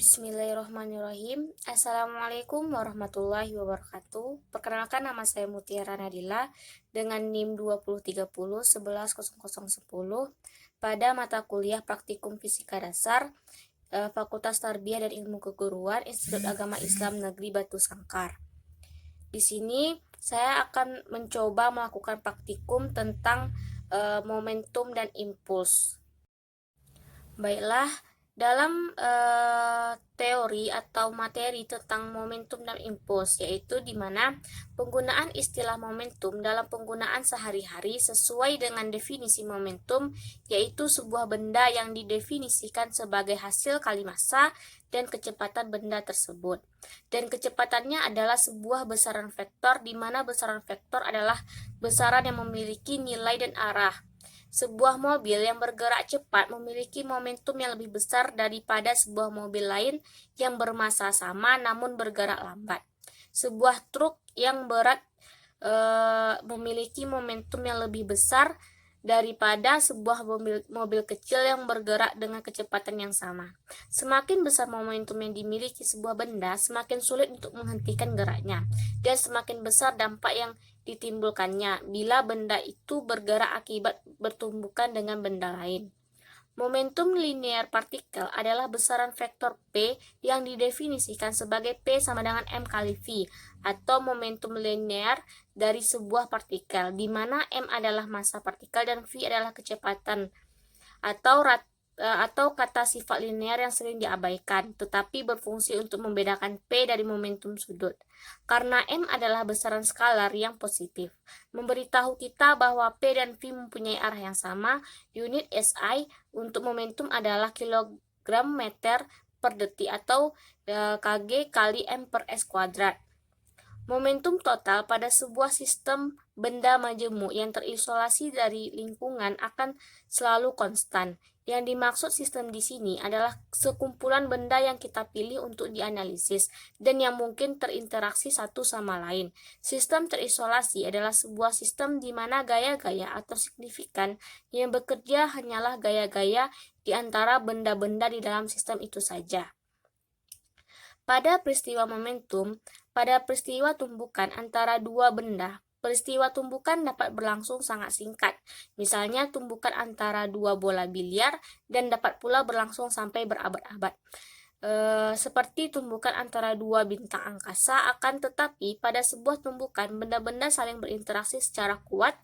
Bismillahirrahmanirrahim. Assalamualaikum warahmatullahi wabarakatuh. Perkenalkan, nama saya Mutiara Nadila dengan NIM 2030110010 pada mata kuliah Praktikum Fisika Dasar, Fakultas Tarbiyah dan Ilmu Keguruan, Institut Agama Islam Negeri Batu Sangkar. Di sini saya akan mencoba melakukan praktikum tentang momentum dan impuls. Baiklah, dalam teori atau materi tentang momentum dan impuls, yaitu di mana penggunaan istilah momentum dalam penggunaan sehari-hari sesuai dengan definisi momentum, yaitu sebuah benda yang didefinisikan sebagai hasil kali massa dan kecepatan benda tersebut. Dan kecepatannya adalah sebuah besaran vektor, di mana besaran vektor adalah besaran yang memiliki nilai dan arah. Sebuah mobil yang bergerak cepat memiliki momentum yang lebih besar daripada sebuah mobil lain yang bermassa sama namun bergerak lambat. Sebuah truk yang berat memiliki momentum yang lebih besar daripada sebuah mobil kecil yang bergerak dengan kecepatan yang sama. Semakin besar momentum yang dimiliki sebuah benda, semakin sulit untuk menghentikan geraknya, dan semakin besar dampak yang ditimbulkannya bila benda itu bergerak akibat bertumbukan dengan benda lain. Momentum linear partikel adalah besaran vektor P yang didefinisikan sebagai P sama dengan M kali V, atau momentum linear dari sebuah partikel, di mana M adalah massa partikel dan V adalah kecepatan, atau kata sifat linear yang sering diabaikan, tetapi berfungsi untuk membedakan P dari momentum sudut. Karena M adalah besaran skalar yang positif, memberitahu kita bahwa P dan V mempunyai arah yang sama. Unit SI untuk momentum adalah kilogram meter per detik atau kg kali M per S kuadrat. Momentum total pada sebuah sistem benda majemuk yang terisolasi dari lingkungan akan selalu konstan. Yang dimaksud sistem di sini adalah sekumpulan benda yang kita pilih untuk dianalisis dan yang mungkin terinteraksi satu sama lain. Sistem terisolasi adalah sebuah sistem di mana gaya-gaya atau signifikan yang bekerja hanyalah gaya-gaya di antara benda-benda di dalam sistem itu saja. Pada peristiwa momentum, pada peristiwa tumbukan antara dua benda, peristiwa tumbukan dapat berlangsung sangat singkat, misalnya tumbukan antara dua bola biliar, dan dapat pula berlangsung sampai berabad-abad. Seperti tumbukan antara dua bintang angkasa. Akan tetapi pada sebuah tumbukan, benda-benda saling berinteraksi secara kuat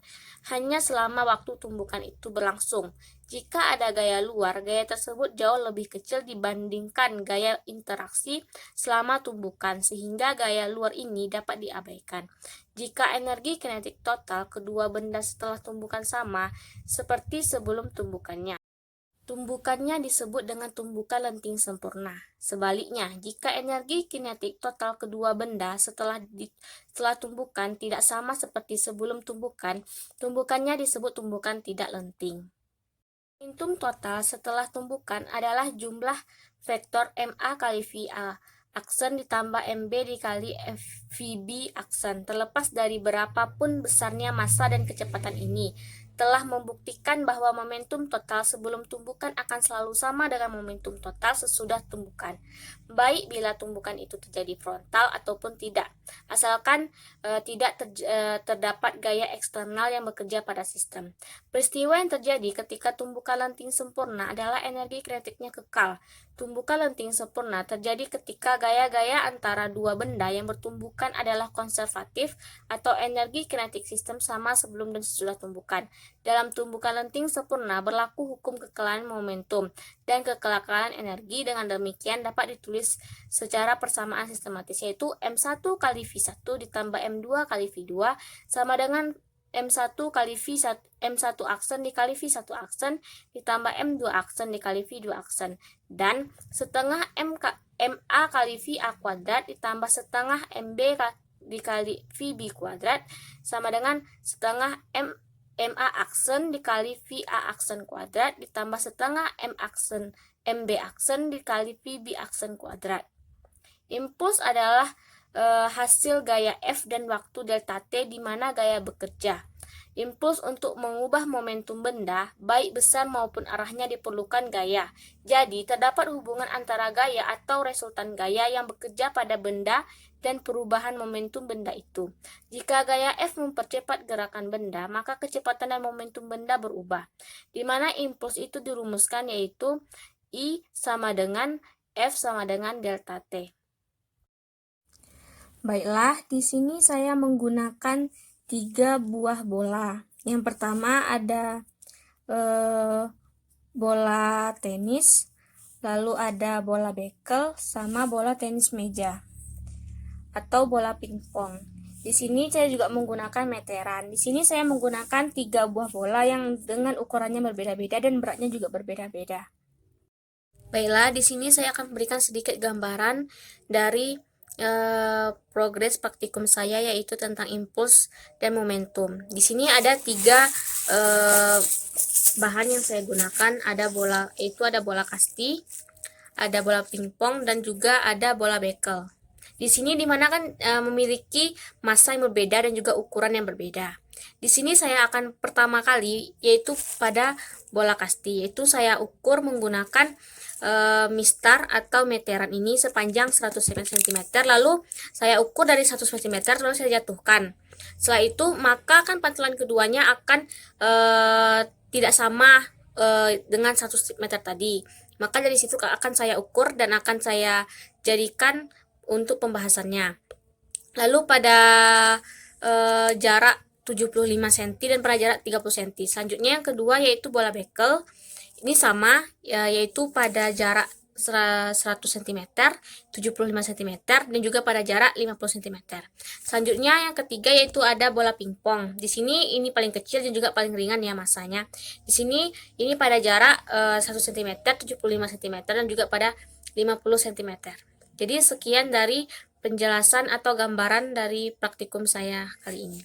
hanya selama waktu tumbukan itu berlangsung. Jika ada gaya luar, gaya tersebut jauh lebih kecil dibandingkan gaya interaksi selama tumbukan, sehingga gaya luar ini dapat diabaikan. Jika energi kinetik total kedua benda setelah tumbukan sama seperti sebelum tumbukannya, tumbukannya disebut dengan tumbukan lenting sempurna. Sebaliknya, jika energi kinetik total kedua benda setelah tumbukan tidak sama seperti sebelum tumbukan, tumbukannya disebut tumbukan tidak lenting. Momentum total setelah tumbukan adalah jumlah vektor MA kali VA aksen ditambah MB dikali VB aksen. Terlepas dari berapapun besarnya massa dan kecepatan ini, telah membuktikan bahwa momentum total sebelum tumbukan akan selalu sama dengan momentum total sesudah tumbukan, baik bila tumbukan itu terjadi frontal ataupun tidak, asalkan tidak terdapat gaya eksternal yang bekerja pada sistem. Peristiwa yang terjadi ketika tumbukan lenting sempurna adalah energi kinetiknya kekal. Tumbukan lenting sempurna terjadi ketika gaya-gaya antara dua benda yang bertumbukan adalah konservatif, atau energi kinetik sistem sama sebelum dan sesudah tumbukan. Dalam tumbukan lenting sempurna berlaku hukum kekekalan momentum dan kekekalan energi. Dengan demikian dapat ditulis secara persamaan sistematis, yaitu M1 kali V1 ditambah M2 kali V2 sama dengan M1 kali V1, M1 aksen dikali V1 aksen ditambah M2 aksen dikali V2 aksen, dan setengah MA kali VA kuadrat ditambah setengah MB dikali VB kuadrat sama dengan setengah MA aksen dikali VA aksen kuadrat ditambah setengah MB aksen dikali VB aksen kuadrat. Impuls adalah hasil gaya F dan waktu delta T di mana gaya bekerja. Impuls untuk mengubah momentum benda, baik besar maupun arahnya diperlukan gaya. Jadi, terdapat hubungan antara gaya atau resultan gaya yang bekerja pada benda dan perubahan momentum benda itu. Jika gaya F mempercepat gerakan benda, maka kecepatan dan momentum benda berubah, di mana impuls itu dirumuskan yaitu I sama dengan F sama dengan delta T. Baiklah, di sini saya menggunakan 3 buah bola. Yang pertama ada bola tenis, lalu ada bola bekel, sama bola tenis meja atau bola pingpong. Di sini saya juga menggunakan meteran. Di sini saya menggunakan 3 buah bola yang dengan ukurannya berbeda-beda dan beratnya juga berbeda-beda. Baiklah, di sini saya akan memberikan sedikit gambaran dari progres praktikum saya, yaitu tentang impuls dan momentum. Di sini ada 3 bahan yang saya gunakan. Ada bola kasti, ada bola pingpong, dan juga ada bola bekel. Di sini dimana kan memiliki massa yang berbeda dan juga ukuran yang berbeda. Di sini saya akan pertama kali yaitu pada bola kasti, yaitu saya ukur menggunakan mistar atau meteran ini sepanjang 100 cm, lalu saya ukur dari 100 cm, lalu saya jatuhkan. Setelah itu maka kan pantulan keduanya akan tidak sama dengan 100 meter tadi. Maka dari situ akan saya ukur dan akan saya jadikan untuk pembahasannya. Lalu pada jarak 75 cm dan pada jarak 30 cm. Selanjutnya yang kedua yaitu bola bekel. Ini sama, yaitu pada jarak 100 cm, 75 cm, dan juga pada jarak 50 cm. Selanjutnya yang ketiga yaitu ada bola pingpong. Di sini ini paling kecil dan juga paling ringan ya masanya. Di sini ini pada jarak 1 cm, 75 cm, dan juga pada 50 cm. Jadi sekian dari penjelasan atau gambaran dari praktikum saya kali ini.